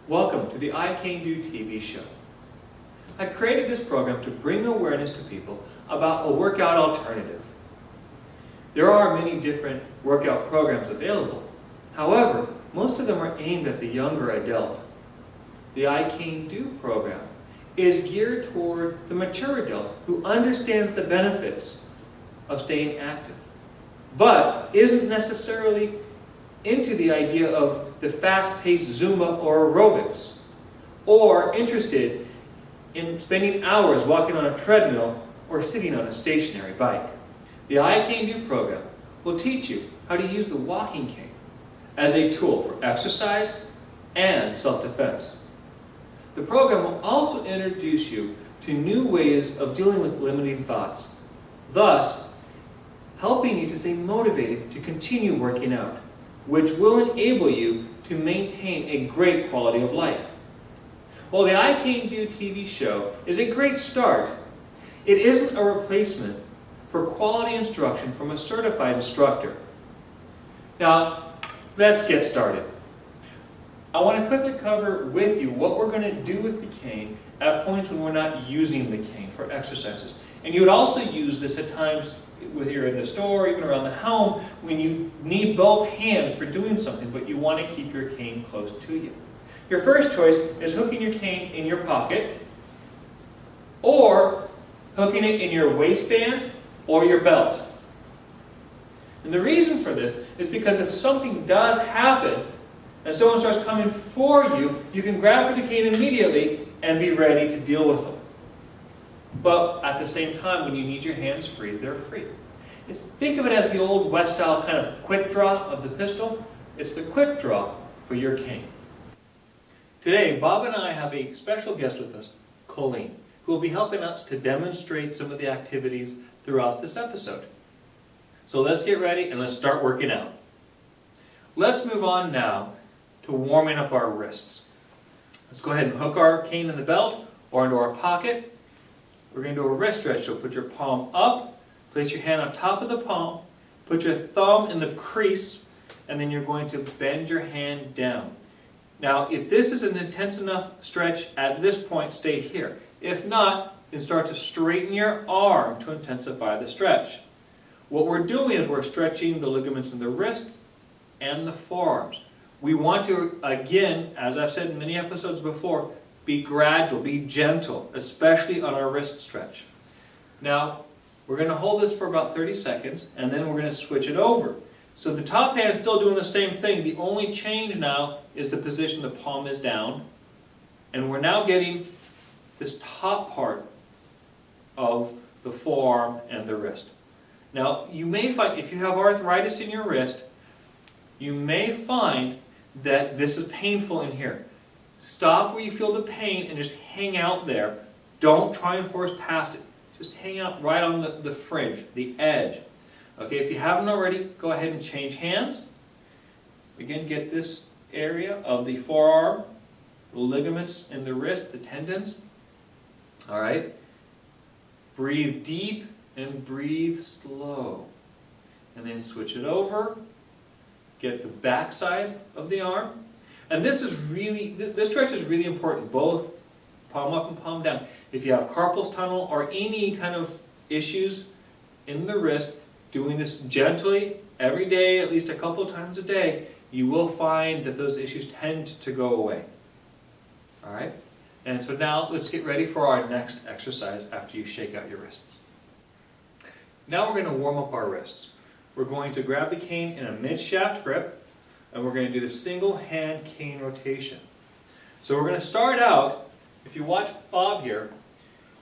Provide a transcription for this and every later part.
Welcome to the I Can Do TV show. I created this program to bring awareness to people about a workout alternative. There are many different workout programs available. However, most of them are aimed at the younger adult. The I Can Do program is geared toward the mature adult who understands the benefits of staying active, but isn't necessarily into the idea of the fast-paced Zumba or aerobics, or interested in spending hours walking on a treadmill or sitting on a stationary bike. The I Can Do program will teach you how to use the walking cane as a tool for exercise and self-defense. The program will also introduce you to new ways of dealing with limiting thoughts, thus helping you to stay motivated to continue working out, which will enable you to maintain a great quality of life. While the I Can Do TV show is a great start, it isn't a replacement for quality instruction from a certified instructor. Now, let's get started. I want to quickly cover with you what we're going to do with the cane at points when we're not using the cane for exercises. And you would also use this at times whether you're in the store, even around the home, when you need both hands for doing something, but you want to keep your cane close to you. Your first choice is hooking your cane in your pocket, or hooking it in your waistband or your belt. And the reason for this is because if something does happen, and someone starts coming for you, you can grab for the cane immediately and be ready to deal with them. But at the same time, when you need your hands free, they're free. Think of it as the old West-style kind of quick draw of the pistol. It's the quick draw for your cane. Today, Bob and I have a special guest with us, Colleen, who will be helping us to demonstrate some of the activities throughout this episode. So let's get ready and let's start working out. Let's move on now to warming up our wrists. Let's go ahead and hook our cane in the belt or into our pocket. We're going to do a wrist stretch, so put your palm up, place your hand on top of the palm, put your thumb in the crease, and then you're going to bend your hand down. Now, if this is an intense enough stretch at this point, stay here. If not, then start to straighten your arm to intensify the stretch. What we're doing is we're stretching the ligaments in the wrist and the forearms. We want to, again, as I've said in many episodes before, be gradual, be gentle, especially on our wrist stretch. Now, we're going to hold this for about 30 seconds, and then we're going to switch it over. So the top hand's still doing the same thing. The only change now is the position the palm is down, and we're now getting this top part of the forearm and the wrist. Now, you may find, if you have arthritis in your wrist, you may find that this is painful in here. Stop where you feel the pain and just hang out there. Don't try and force past it. Just hang out right on the fringe, the edge. Okay, if you haven't already, go ahead and change hands. Again, get this area of the forearm, the ligaments in the wrist, the tendons. All right. Breathe deep and breathe slow. And then switch it over. Get the back side of the arm. And this stretch is really important, both palm up and palm down. If you have carpal tunnel or any kind of issues in the wrist, doing this gently every day, at least a couple of times a day, you will find that those issues tend to go away. All right? And so now let's get ready for our next exercise after you shake out your wrists. Now we're going to warm up our wrists. We're going to grab the cane in a mid-shaft grip, and we're going to do the single hand cane rotation. So we're going to start out, if you watch Bob here,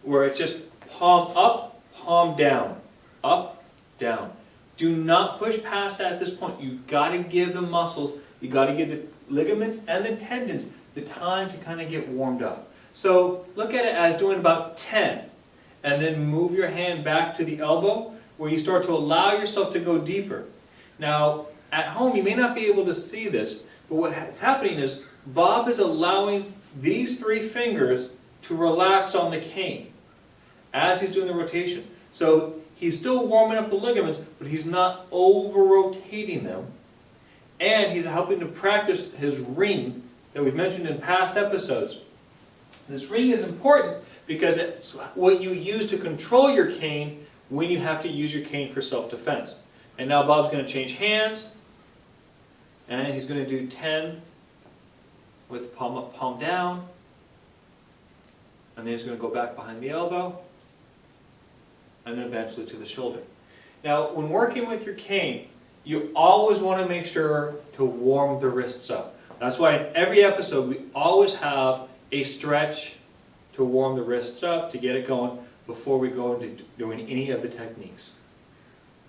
where it's just palm up, palm down, up, down. Do not push past that at this point. You've got to give the muscles, you've got to give ligaments and the tendons the time to kind of get warmed up. So look at it as doing about 10, and then move your hand back to the elbow where you start to allow yourself to go deeper. Now, at home you may not be able to see this, but what's happening is Bob is allowing these 3 fingers to relax on the cane as he's doing the rotation. So he's still warming up the ligaments, but he's not over-rotating them. And he's helping to practice his ring that we've mentioned in past episodes. This ring is important because it's what you use to control your cane when you have to use your cane for self-defense. And now Bob's going to change hands, and he's going to do 10 with palm up, palm down, and then he's going to go back behind the elbow, and then eventually to the shoulder. Now, when working with your cane, you always want to make sure to warm the wrists up. That's why in every episode we always have a stretch to warm the wrists up, to get it going before we go into doing any of the techniques.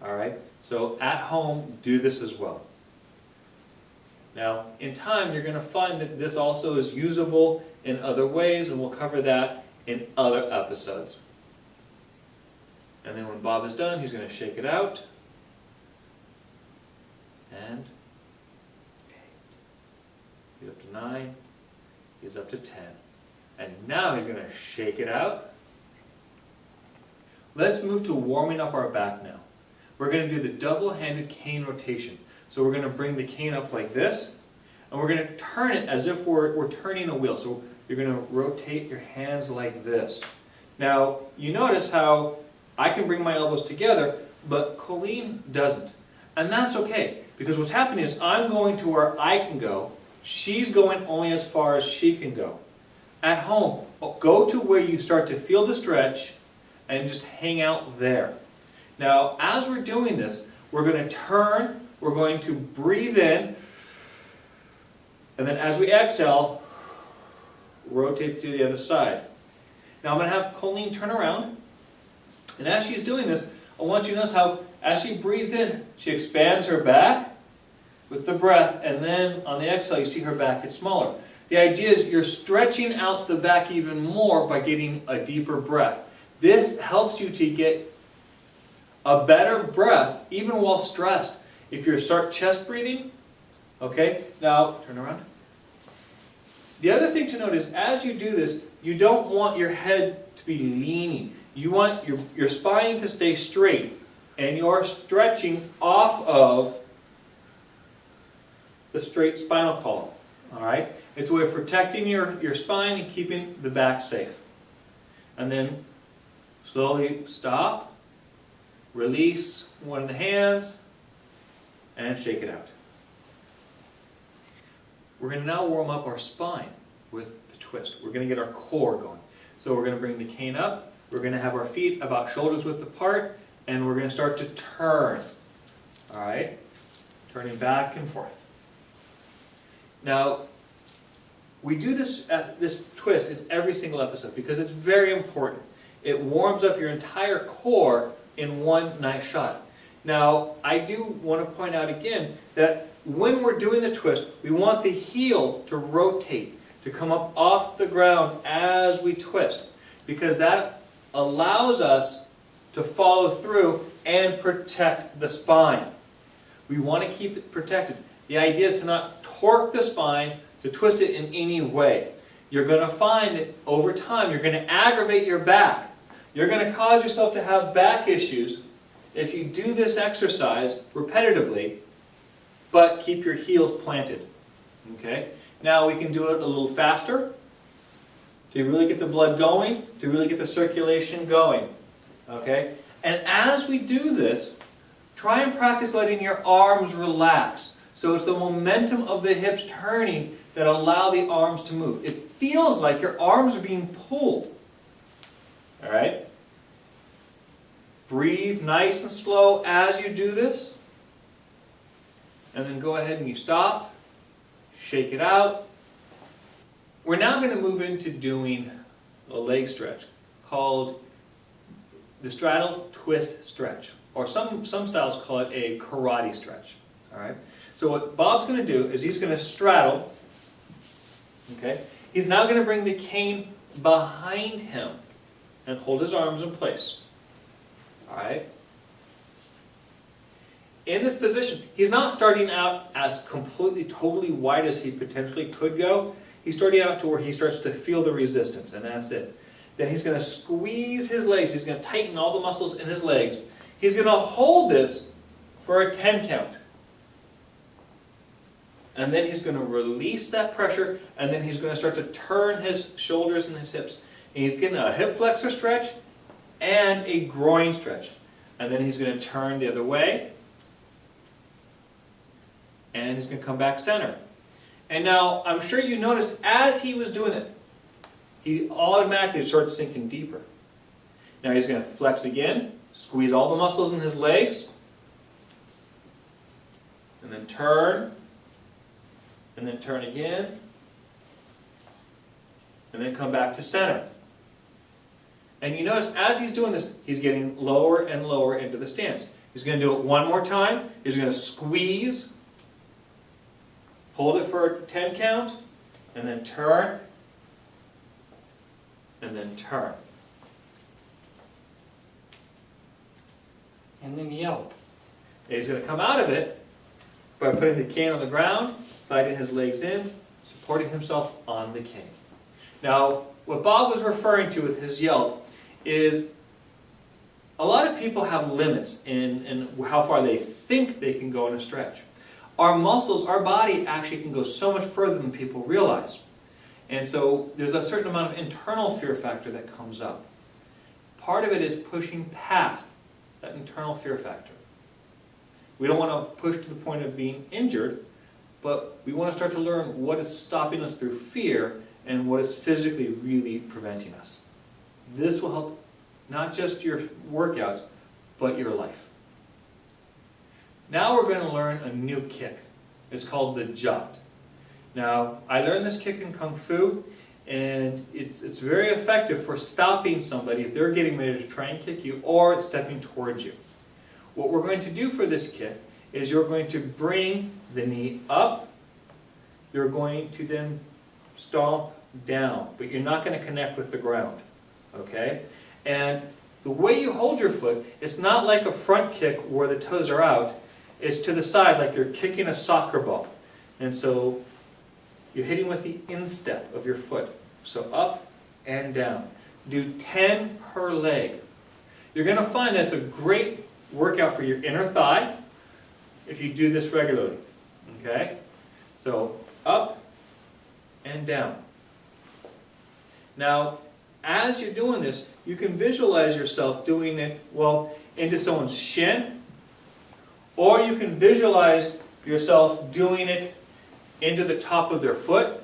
Alright, so at home, do this as well. Now, in time, you're going to find that this also is usable in other ways, and we'll cover that in other episodes. And then when Bob is done, he's going to shake it out. And 8. He's up to 9. He's up to 10. And now he's going to shake it out. Let's move to warming up our back now. We're going to do the double-handed cane rotation. So we're going to bring the cane up like this, and we're going to turn it as if we're turning a wheel. So you're going to rotate your hands like this. Now, you notice how I can bring my elbows together, but Colleen doesn't. And that's okay, because what's happening is I'm going to where I can go. She's going only as far as she can go. At home, go to where you start to feel the stretch and just hang out there. Now, as we're doing this, we're going to turn, we're going to breathe in, and then as we exhale, rotate to the other side. Now I'm going to have Colleen turn around, and as she's doing this, I want you to notice how as she breathes in, she expands her back with the breath, and then on the exhale you see her back get smaller. The idea is you're stretching out the back even more by getting a deeper breath. This helps you to get a better breath even while stressed. If you start chest breathing, okay, now turn around. The other thing to note is as you do this, you don't want your head to be leaning. You want your spine to stay straight, and you're stretching off of the straight spinal column. All right? It's a way of protecting your spine and keeping the back safe. And then slowly stop, release one of the hands, and shake it out. We're going to now warm up our spine with the twist. We're going to get our core going. So we're going to bring the cane up. We're going to have our feet about shoulders width apart, and we're going to start to turn. All right? Turning back and forth. Now, we do this twist in every single episode because it's very important. It warms up your entire core in one nice shot. Now, I do want to point out again that when we're doing the twist, we want the heel to rotate, to come up off the ground as we twist, because that allows us to follow through and protect the spine. We want to keep it protected. The idea is to not torque the spine, to twist it in any way. You're going to find that over time you're going to aggravate your back. You're going to cause yourself to have back issues if you do this exercise repetitively, but keep your heels planted. Okay? Now we can do it a little faster to really get the blood going, to really get the circulation going. Okay? And as we do this, try and practice letting your arms relax. So it's the momentum of the hips turning that allow the arms to move. It feels like your arms are being pulled. All right? Breathe nice and slow as you do this. And then go ahead and you stop. Shake it out. We're now going to move into doing a leg stretch called the straddle twist stretch. Or some styles call it a karate stretch. All right? So what Bob's going to do is he's going to straddle. Okay? He's now going to bring the cane behind him and hold his arms in place. All right? In this position, he's not starting out as completely, totally wide as he potentially could go. He's starting out to where he starts to feel the resistance, and that's it. Then he's going to squeeze his legs. He's going to tighten all the muscles in his legs. He's going to hold this for a 10 count. And then he's going to release that pressure, and then he's going to start to turn his shoulders and his hips. And he's getting a hip flexor stretch and a groin stretch. And then he's going to turn the other way, and he's going to come back center. And now, I'm sure you noticed as he was doing it, he automatically started sinking deeper. Now he's going to flex again, squeeze all the muscles in his legs, and then turn, and then turn again, and then come back to center. And you notice as he's doing this, he's getting lower and lower into the stance. He's going to do it one more time. He's going to squeeze, hold it for a 10 count, and then turn, and then turn. And then yell. And he's going to come out of it by putting the cane on the ground, sliding his legs in, supporting himself on the cane. Now, what Bob was referring to with his yelp is a lot of people have limits in how far they think they can go in a stretch. Our muscles, our body actually can go so much further than people realize. And so there's a certain amount of internal fear factor that comes up. Part of it is pushing past that internal fear factor. We don't want to push to the point of being injured, but we want to start to learn what is stopping us through fear and what is physically really preventing us. This will help not just your workouts, but your life. Now we're going to learn a new kick. It's called the Jut. Now, I learned this kick in Kung Fu, and it's very effective for stopping somebody if they're getting ready to try and kick you or stepping towards you. What we're going to do for this kick is you're going to bring the knee up. You're going to then stomp down, but you're not going to connect with the ground. Okay? And the way you hold your foot, it's not like a front kick where the toes are out. It's to the side like you're kicking a soccer ball. And so you're hitting with the instep of your foot. So up and down. Do 10 per leg. You're going to find that's a great workout for your inner thigh if you do this regularly. Okay? So up and down. Now, as you're doing this, you can visualize yourself doing it, well, into someone's shin, or you can visualize yourself doing it into the top of their foot,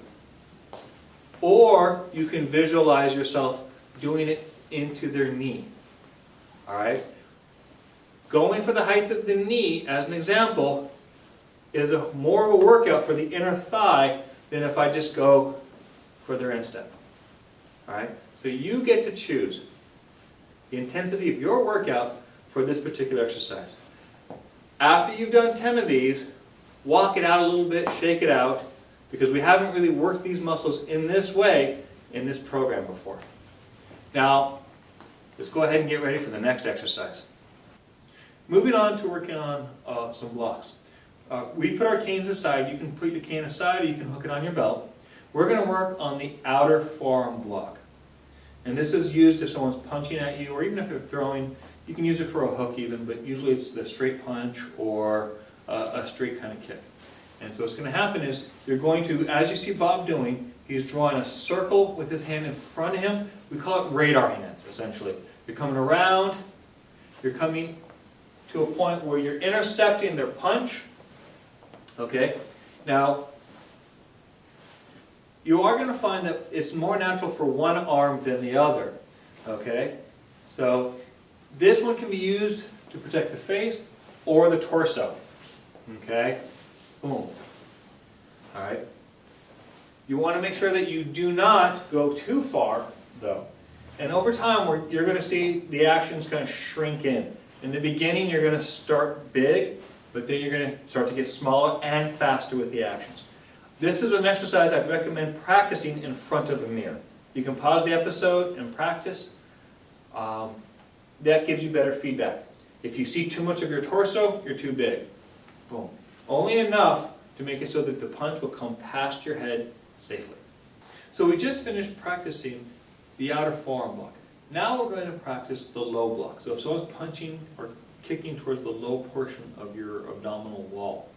or you can visualize yourself doing it into their knee. All right? Going for the height of the knee, as an example, is more of a workout for the inner thigh than if I just go for their instep. All right? So you get to choose the intensity of your workout for this particular exercise. After you've done 10 of these, walk it out a little bit, shake it out, because we haven't really worked these muscles in this way in this program before. Now, let's go ahead and get ready for the next exercise. Moving on to working on some blocks. We put our canes aside. You can put your cane aside or you can hook it on your belt. We're going to work on the outer forearm block. And this is used if someone's punching at you, or even if they're throwing. You can use it for a hook even, but usually it's the straight punch or a straight kind of kick. And so what's going to happen is you're going to, as you see Bob doing, he's drawing a circle with his hand in front of him. We call it radar hands, essentially. You're coming around, you're coming to a point where you're intercepting their punch. Okay? Now, you are going to find that it's more natural for one arm than the other. Okay? So, this one can be used to protect the face or the torso. Okay? Boom. Alright? You want to make sure that you do not go too far, though. And over time, you're going to see the actions kind of shrink in. In the beginning, you're going to start big, but then you're going to start to get smaller and faster with the actions. This is an exercise I'd recommend practicing in front of a mirror. You can pause the episode and practice. That gives you better feedback. If you see too much of your torso, you're too big. Boom. Only enough to make it so that the punch will come past your head safely. So we just finished practicing the outer forearm block. Now we're going to practice the low block. So if someone's punching or kicking towards the low portion of your abdominal wall,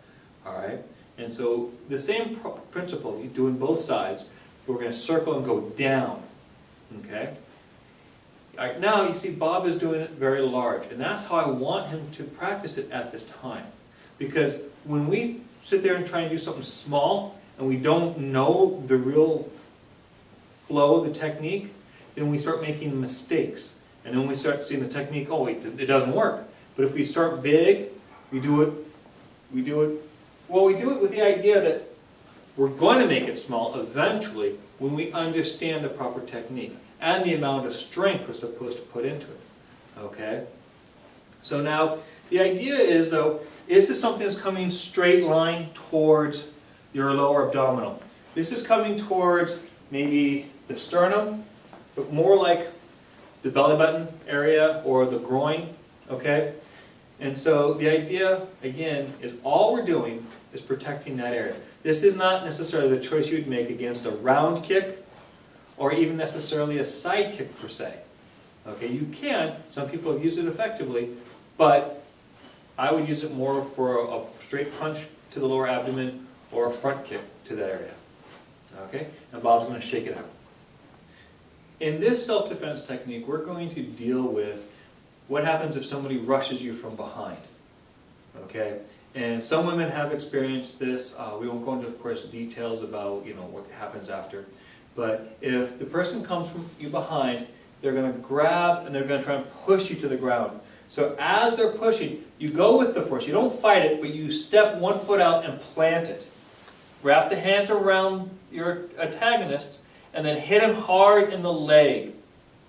all right? And so the same principle, you do in both sides. We're going to circle and go down, okay? All right, now you see Bob is doing it very large, and that's how I want him to practice it at this time. Because when we sit there and try and do something small, and we don't know the real flow of the technique, then we start making mistakes. And then we start seeing the technique, oh wait, it doesn't work. But if we start big, we do it with the idea that we're going to make it small eventually when we understand the proper technique and the amount of strength we're supposed to put into it. Okay? So now, the idea is though, is this something that's coming straight line towards your lower abdominal? This is coming towards maybe the sternum, but more like the belly button area or the groin, okay? And so the idea, again, is all we're doing is protecting that area. This is not necessarily the choice you'd make against a round kick or even necessarily a side kick per se. Okay, you can, some people have used it effectively, but I would use it more for a straight punch to the lower abdomen or a front kick to that area. Okay, and Bob's going to shake it out. In this self-defense technique, we're going to deal with what happens if somebody rushes you from behind. Okay, and some women have experienced this. We won't go into, of course, details about what happens after. But if the person comes from you behind, they're going to grab and they're going to try and push you to the ground. So as they're pushing, you go with the force. You don't fight it, but you step one foot out and plant it. Wrap the hands around your antagonist and then hit him hard in the leg.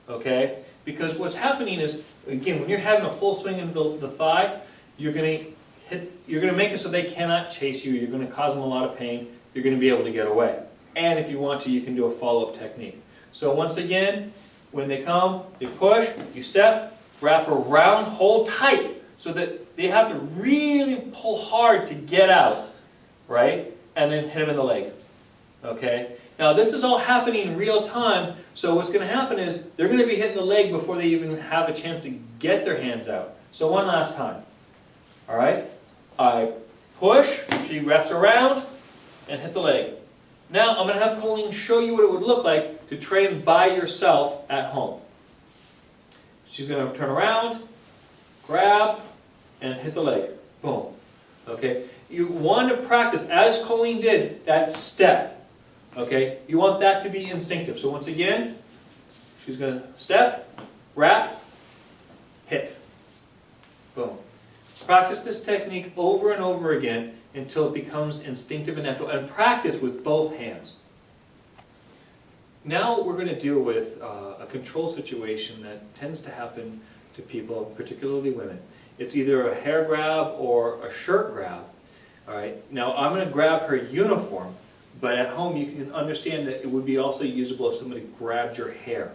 Okay? Because what's happening is, again, when you're having a full swing into the thigh, you're going to make it so they cannot chase you. You're going to cause them a lot of pain. You're going to be able to get away. And if you want to, you can do a follow-up technique. So once again, when they come, you push, you step, wrap around, hold tight, so that they have to really pull hard to get out, right? And then hit them in the leg, okay? Now this is all happening in real time, so what's going to happen is they're going to be hitting the leg before they even have a chance to get their hands out. So one last time, all right? I push, she wraps around, and hit the leg. Now I'm going to have Colleen show you what it would look like to train by yourself at home. She's going to turn around, grab, and hit the leg. Boom. Okay? You want to practice, as Colleen did, that step. Okay? You want that to be instinctive. So once again, she's going to step, wrap, hit. Boom. Practice this technique over and over again until it becomes instinctive and natural. And practice with both hands. Now we're going to deal with a control situation that tends to happen to people, particularly women. It's either a hair grab or a shirt grab. All right. Now I'm going to grab her uniform, but at home you can understand that it would be also usable if somebody grabbed your hair,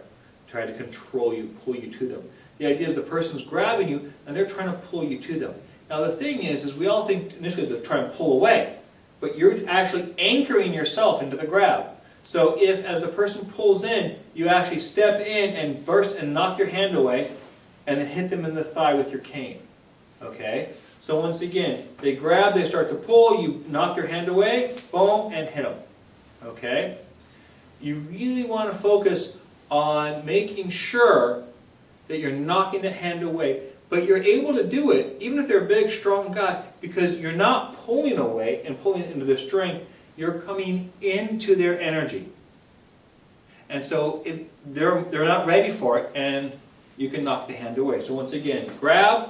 trying to control you, pull you to them. The idea is the person's grabbing you and they're trying to pull you to them. Now the thing is we all think initially they're trying to pull away, but you're actually anchoring yourself into the grab. So if, as the person pulls in, you actually step in and burst and knock your hand away, and then hit them in the thigh with your cane. Okay? So once again, they grab, they start to pull, you knock their hand away, boom, and hit them. Okay? You really want to focus on making sure that you're knocking the hand away, but you're able to do it, even if they're a big, strong guy, because you're not pulling away and pulling into their strength, you're coming into their energy. And so they're not ready for it, and you can knock the hand away. So once again, grab,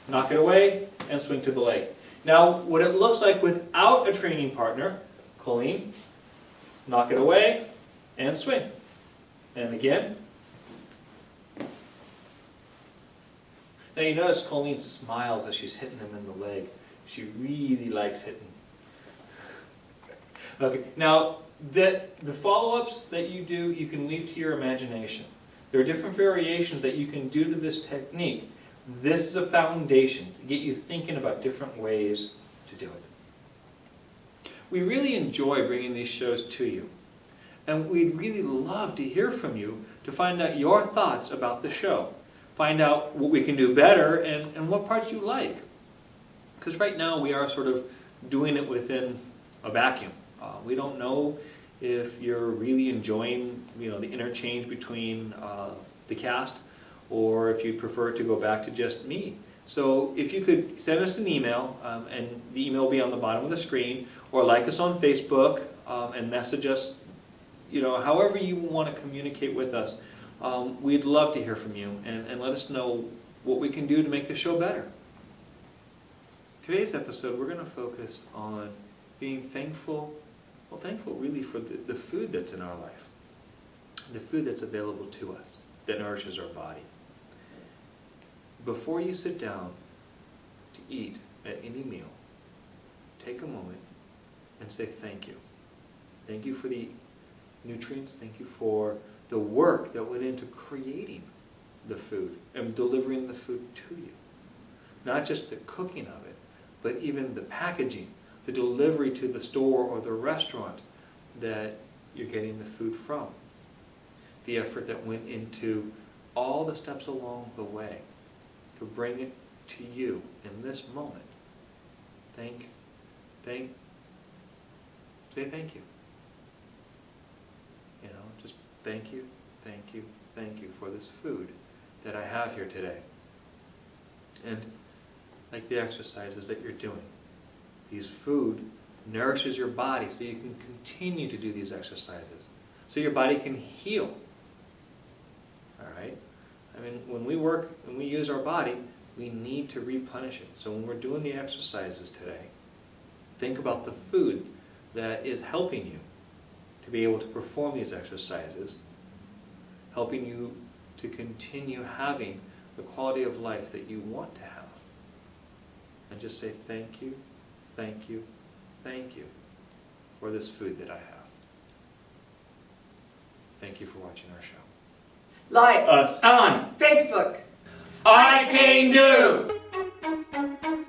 knock it away, and swing to the leg. Now, what it looks like without a training partner, Colleen, knock it away, and swing. And again. Now you notice Colleen smiles as she's hitting them in the leg. She really likes hitting. Okay, now the follow-ups that you do, you can leave to your imagination. There are different variations that you can do to this technique. This is a foundation to get you thinking about different ways to do it. We really enjoy bringing these shows to you, and we'd really love to hear from you to find out your thoughts about the show. Find out what we can do better and what parts you like. Because right now we are sort of doing it within a vacuum. We don't know if you're really enjoying, the interchange between the cast, or if you'd prefer to go back to just me. So if you could send us an email, and the email will be on the bottom of the screen, or like us on Facebook and message us, however you want to communicate with us. We'd love to hear from you and let us know what we can do to make the show better. Today's episode, we're going to focus on being thankful really for the food that's in our life, the food that's available to us, that nourishes our body. Before you sit down to eat at any meal, take a moment and say thank you. Thank you for the nutrients, thank you for the work that went into creating the food and delivering the food to you. Not just the cooking of it, but even the packaging, the delivery to the store or the restaurant that you're getting the food from. The effort that went into all the steps along the way to bring it to you in this moment. Say thank you. Just thank you for this food that I have here today. And like the exercises that you're doing, these food nourishes your body so you can continue to do these exercises, so your body can heal. All right? When we use our body, we need to replenish it. So when we're doing the exercises today, think about the food that is helping you to be able to perform these exercises, helping you to continue having the quality of life that you want to have. And just say thank you for this food that I have. Thank you for watching our show. Like us on Facebook. I Can Do!